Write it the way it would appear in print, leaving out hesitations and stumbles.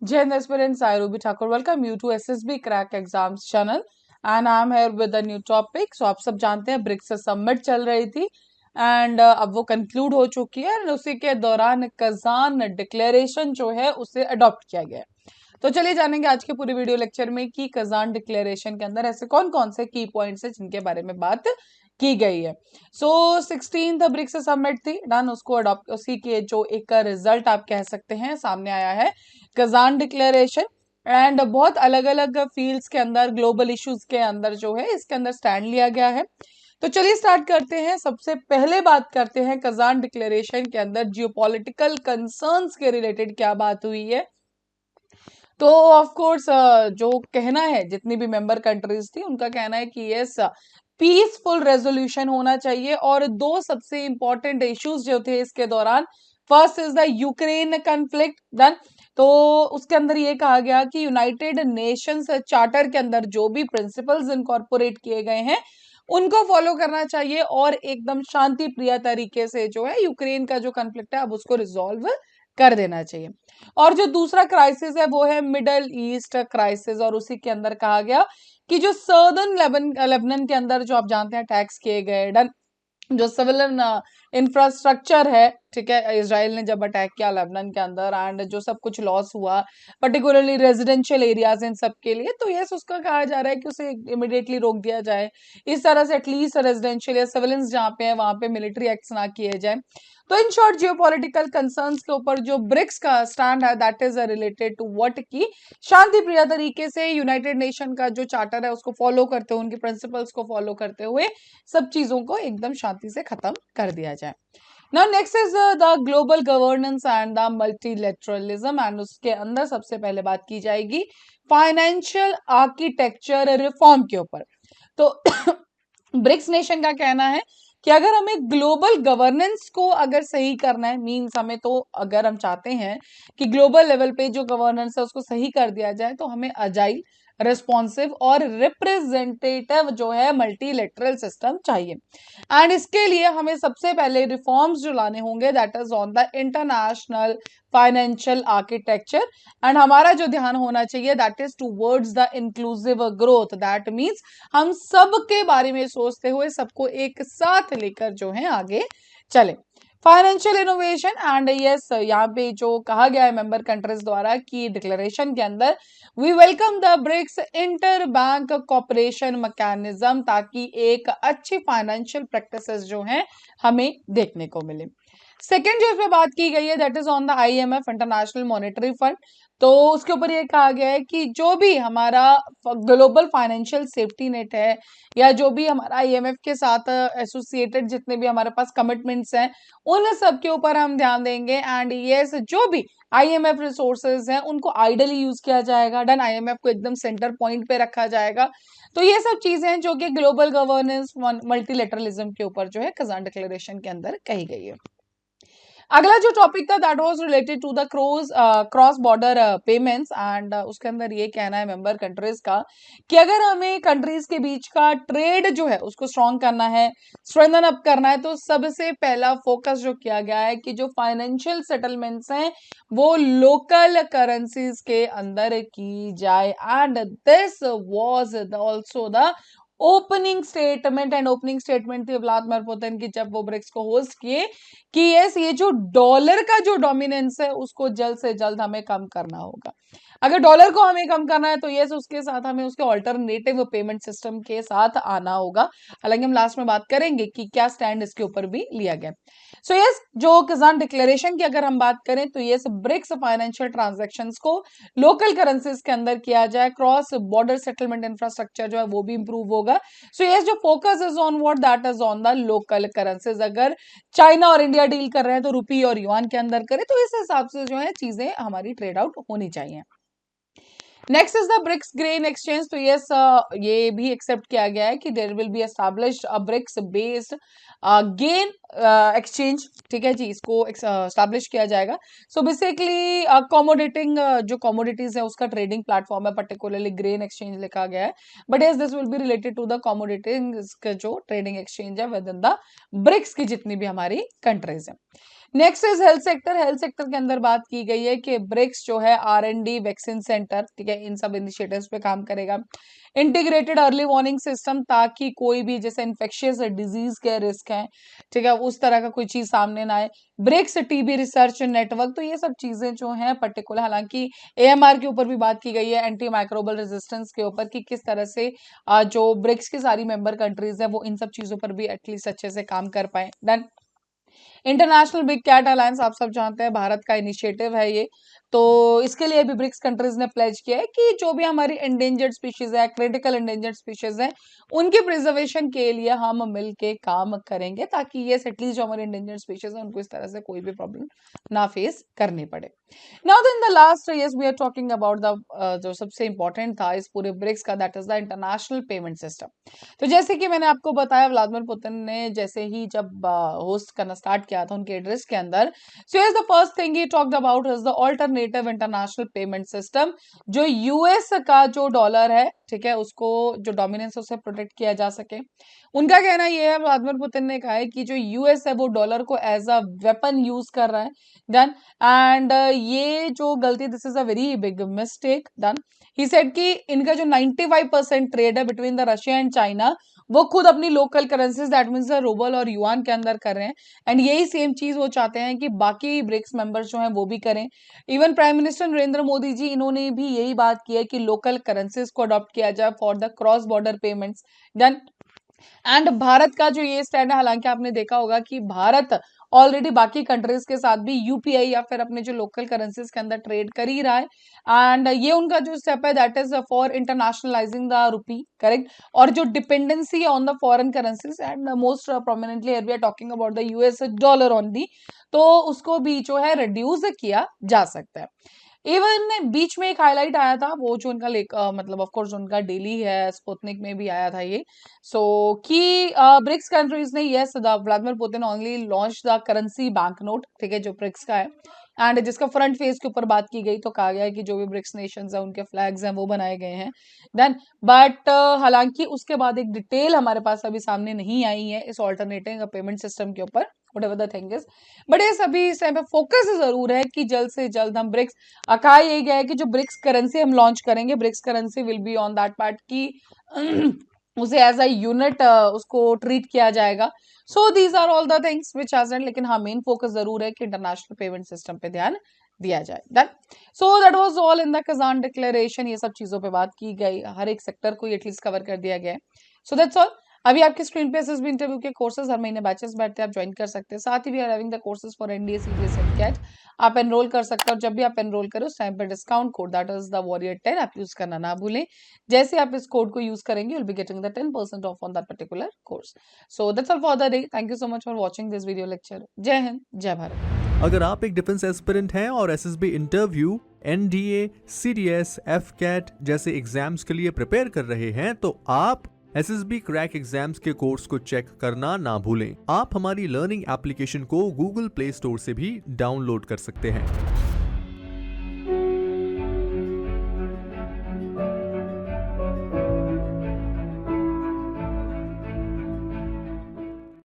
Jai Hind aspirants, I Ruby Thakur. Welcome you to SSB Crack Exams channel and I am here with a new topic. So आप सब जानते हैं BRICS summit चल रही थी and अब वो कंक्लूड हो चुकी है एंड उसी के दौरान कजान डिक्लेरेशन जो है उसे अडॉप्ट किया गया है। तो चलिए जानेंगे आज के पूरे वीडियो लेक्चर में कि कजान डिक्लेरेशन के अंदर ऐसे कौन कौन से की पॉइंट्स है जिनके बारे में बात की गई है। सो 16th ब्रिक्स समिट थी डन, उसको अडॉप्ट उसी के जो एक रिजल्ट आप कह सकते हैं सामने आया है कजान डिक्लेरेशन एंड बहुत अलग अलग फील्ड्स के अंदर ग्लोबल इश्यूज के अंदर जो है इसके अंदर स्टैंड लिया गया है। तो चलिए स्टार्ट करते हैं। सबसे पहले बात करते हैं कजान डिक्लेरेशन के अंदर जियोपॉलिटिकल कंसर्न्स के रिलेटेड क्या बात हुई है। तो ऑफ कोर्स जो कहना है जितनी भी मेंबर कंट्रीज थी उनका कहना है कि यस पीसफुल रेजोल्यूशन होना चाहिए और दो सबसे इंपॉर्टेंट इश्यूज जो थे इसके दौरान, first is the Ukraine conflict done. तो उसके अंदर ये कहा गया कि यूनाइटेड नेशंस चार्टर के अंदर जो भी प्रिंसिपल्स इनकॉर्पोरेट किए गए हैं उनको फॉलो करना चाहिए और एकदम शांति प्रिय तरीके से जो है यूक्रेन का जो कन्फ्लिक्ट है अब उसको रिजॉल्व कर देना चाहिए। और जो दूसरा क्राइसिस है वो है मिडल ईस्ट क्राइसिस और उसी के अंदर कहा गया कि जो सर्दर्न लेबनन के अंदर जो आप जानते हैं अटैक्स किए गए डन, जो सिविलियन इंफ्रास्ट्रक्चर है, ठीक है, इसराइल ने जब अटैक किया लेबनान के अंदर एंड जो सब कुछ लॉस हुआ पर्टिकुलरली रेजिडेंशियल एरियाज इन सब के लिए, तो यस उसका कहा जा रहा है कि उसे इमिडिएटली रोक दिया जाए। इस तरह से एटलीस्ट रेजिडेंशियल या सिविलियंस जहाँ पे है वहां पे मिलिट्री एक्ट्स ना किए जाए। तो इन शॉर्ट जियोपॉलिटिकल कंसर्न्स के ऊपर जो ब्रिक्स का स्टैंड है that is related to what की शांति प्रिय तरीके से यूनाइटेड नेशन का जो चार्टर है उसको फॉलो करते हुए, उनके प्रिंसिपल्स को फॉलो करते हुए सब चीजों को एकदम शांति से खत्म कर दिया जाए। Now next is the global governance and the multilateralism and उसके अंदर सबसे पहले बात की जाएगी फाइनेंशियल आर्किटेक्चर रिफॉर्म के ऊपर। तो ब्रिक्स नेशन का कहना है कि अगर हमें ग्लोबल गवर्नेंस को अगर सही करना है, मींस हमें तो अगर हम चाहते हैं कि ग्लोबल लेवल पे जो गवर्नेंस है उसको सही कर दिया जाए तो हमें अजाइल रिस्पॉन्सिव और रिप्रेजेंटेटिव जो है मल्टीलेटरल सिस्टम चाहिए एंड इसके लिए हमें सबसे पहले रिफॉर्म्स जो लाने होंगे that is on the international financial architecture and हमारा जो ध्यान होना चाहिए that is towards the inclusive growth. That means हम सबके बारे में सोचते हुए सबको एक साथ लेकर जो है आगे चले। फाइनेंशियल इनोवेशन एंड यस यहाँ पे जो कहा गया है मेंबर कंट्रीज द्वारा कि डिक्लेरेशन के अंदर we welcome the BRICS interbank cooperation mechanism ताकि एक अच्छी फाइनेंशियल प्रैक्टिसेस जो हैं हमें देखने को मिले। सेकेंड जो इसमें बात की गई है that is on the IMF international monetary fund. तो उसके ऊपर ये कहा गया है कि जो भी हमारा ग्लोबल फाइनेंशियल सेफ्टी नेट है या जो भी हमारा आईएमएफ के साथ एसोसिएटेड जितने भी हमारे पास कमिटमेंट्स हैं उन सब के ऊपर हम ध्यान देंगे एंड यस जो भी आईएमएफ रिसोर्सेज हैं उनको आइडली यूज किया जाएगा डन, आईएमएफ को एकदम सेंटर पॉइंट पे रखा जाएगा। तो ये सब चीजें हैं जो कि ग्लोबल गवर्नेंस मल्टीलेटरलिज्म के ऊपर जो है कजान डिक्लेरेशन के अंदर कही गई है। अगला जो टॉपिक था that was related to the cross border payments and उसके अंदर ये कहना है मेंबर कंट्रीज का कि अगर हमें कंट्रीज के बीच का ट्रेड जो है उसको स्ट्रॉन्ग करना है, स्ट्रेंथन अप करना है, तो सबसे पहला फोकस जो किया गया है कि जो फाइनेंशियल सेटलमेंट्स हैं वो लोकल करेंसीज के अंदर की जाए and this was also the opening statement and opening statement थी व्लादिमीर पुतिन की जब वो ब्रिक्स को होस्ट किए कि यस ये जो डॉलर का जो डोमिनेंस है उसको जल्द से जल्द हमें कम करना होगा। अगर डॉलर को हमें कम करना है तो यस उसके साथ हमें उसके ऑल्टरनेटिव पेमेंट सिस्टम के साथ आना होगा। हालांकि हम लास्ट में बात करेंगे कि क्या स्टैंड इसके ऊपर भी लिया गया। सो यस जो कजान डिक्लेरेशन की अगर हम बात करें तो यस ब्रिक्स फाइनेंशियल ट्रांजैक्शंस को लोकल करेंसीज के अंदर किया जाए, क्रॉस बॉर्डर सेटलमेंट इंफ्रास्ट्रक्चर जो है वो भी इंप्रूव होगा। सो यस जो focus is on what that is on the local currencies. अगर चाइना और इंडिया डील कर रहे हैं तो रुपी और युआन के अंदर करें, तो इस हिसाब से जो है चीजें हमारी ट्रेड आउट होनी चाहिए। Next is the BRICS grain exchange. तो यस ये भी एक्सेप्ट किया गया है कि there will be established a BRICS based grain exchange, ठीक है जी, इसको एस्टैब्लिश किया जाएगा। सो बेसिकली कमोडिटिंग जो कमोडिटीज है उसका ट्रेडिंग प्लेटफॉर्म है, पर्टिकुलरली ग्रेन एक्सचेंज लिखा गया है, but yes this will be related to the commodity जो ट्रेडिंग एक्सचेंज है विद इन द ब्रिक्स की जितनी भी हमारी कंट्रीज है। Next is health sector. Health sector के अंदर बात की गई है कि ब्रिक्स जो है R&D वैक्सीन सेंटर, ठीक है, इन सब इनिशिएटिव्स पे काम करेगा। इंटीग्रेटेड अर्ली वार्निंग सिस्टम, ताकि कोई भी जैसे इन्फेक्शियस डिजीज के रिस्क है, ठीक है, उस तरह का कोई चीज सामने ना आए। ब्रिक्स टीबी रिसर्च नेटवर्क, तो ये सब चीजें जो हैं पर्टिकुलर, हालांकि AMR के ऊपर भी बात की गई है, एंटी माइक्रोबल रेजिस्टेंस के ऊपर, कि किस तरह से जो ब्रिक्स की सारी मेंबर कंट्रीज है वो इन सब चीजों पर भी एटलीस्ट अच्छे से काम कर पाए। Done. International big cat alliance, आप सब जानते हैं भारत का इनिशिएटिव है ये, तो इसके लिए भी ब्रिक्स कंट्रीज ने प्लेज किया है कि जो भी हमारी एंडेंजर्ड स्पीशीज है, क्रिटिकल एंडेंजर्ड स्पीशीज है, उनके प्रिजर्वेशन के लिए हम मिलके काम करेंगे, ताकि ये एटलीस्ट जो हमारी एंडेंजर्ड स्पीशीज है उनको इस तरह से कोई भी प्रॉब्लम ना फेस करनी पड़े। Now then the last, yes we are talking about the जो सबसे इंपॉर्टेंट था इस पूरे ब्रिक्स का, that is the international payment system. तो जैसे कि मैंने आपको बताया, व्लादिमीर पुतिन ने जैसे ही जब होस्ट करना स्टार्ट किया था उनके एड्रेस के अंदर, so is the first thing he talked about is the alternative international payment system, जो यूएस का जो डॉलर है, ठीक है, उसको जो डोमिनेंस है उसे प्रोटेक्ट किया जा सके। उनका कहना यह है, व्लादिमीर पुतिन ने कहा है कि जो यूएस है वो डॉलर को एज अ वेपन यूज कर रहा है। डन। एंड ये जो गलती, this is a very big mistake. Done. He said कि इनका जो 95% ट्रेड है between the Russia and China, वो खुद अपनी local currencies, that means the rouble और युआन के अंदर कर रहे हैं। एंड यही सेम चीज वो चाहते हैं कि बाकी ब्रिक्स मेंबर्स जो हैं वो भी करें। Even prime minister Narendra Modi ji, इन्होंने भी यही बात की है कि लोकल करेंसीज को अडॉप्ट किया जाए for the cross border payments. Done. And Bharat का जो ये स्टैंड है, हालांकि आपने देखा होगा कि भारत ऑलरेडी बाकी कंट्रीज के साथ भी यूपीआई या फिर अपने जो लोकल करेंसीज के अंदर ट्रेड कर ही रहा है। एंड ये उनका जो स्टेप है, that is for internationalising the rupee, correct. और जो dependency on the foreign currencies, and most prominently we are talking about the US dollar only, तो उसको भी जो है रिड्यूस किया जा सकता है। इवन बीच में एक हाईलाइट आया था, वो जो उनका मतलब ऑफ कोर्स उनका डेली है, स्पुतनिक में भी आया था ये, सो कि ब्रिक्स कंट्रीज ने, yes, the Vladimir Putin only launch the currency bank note, ठीक है, जो ब्रिक्स का है, एंड जिसका फ्रंट फेस के ऊपर बात की गई तो कहा गया है कि जो भी ब्रिक्स नेशंस है उनके फ्लैग्स हैं वो बनाए गए हैं। देन बट हालांकि उसके बाद एक डिटेल हमारे पास अभी सामने नहीं आई है इस ऑल्टरनेटिव पेमेंट सिस्टम के ऊपर, whatever the thing is. But ये सभी इस टाइम पे फोकस जरूर है कि जल्द से जल्द हम ब्रिक्स, कहा यही गया है कि जो ब्रिक्स करेंसी हम लॉन्च करेंगे, BRICS currency will be on that part की उसे एज अ यूनिट उसको ट्रीट किया जाएगा। So these are all the things which has done, लेकिन हाँ मेन फोकस जरूर है कि इंटरनेशनल पेमेंट सिस्टम पे ध्यान दिया जाए। Done. So that was all in the Kazan declaration. ये सब चीजों पे बात की गई, हर एक सेक्टर को एटलीस्ट कवर कर दिया गया है। So that's all. अभी आपके स्क्रीन पे एसएसबी इंटरव्यू के कोर्सेज हर महीने बैचेस बैठते हैं, आप ज्वाइन कर सकते हैं। साथ ही we are having the courses for NDA, CDS and CAT, आप एनरोल कर सकते हैं। और जब भी आप एनरोल करें उस टाइम पर discount code, that is the वॉरियर10, आप यूज करना ना भूलें। जैसे आप इस कोड को यूज करेंगे, you'll be getting the 10% off on that particular course. So that's all for the day. Thank you so much for watching this video lecture. जय हिंद, जय भारत। अगर आप एक डिफेंस एस्पिरेंट हैं और SSB interview, NDA, CDS, AFCAT जैसे exams के लिए प्रिपेयर कर रहे हैं, तो आप एसएसबी क्रैक एग्जाम्स के कोर्स को चेक करना ना भूलें। आप हमारी लर्निंग एप्लीकेशन को गूगल प्ले स्टोर से भी डाउनलोड कर सकते हैं।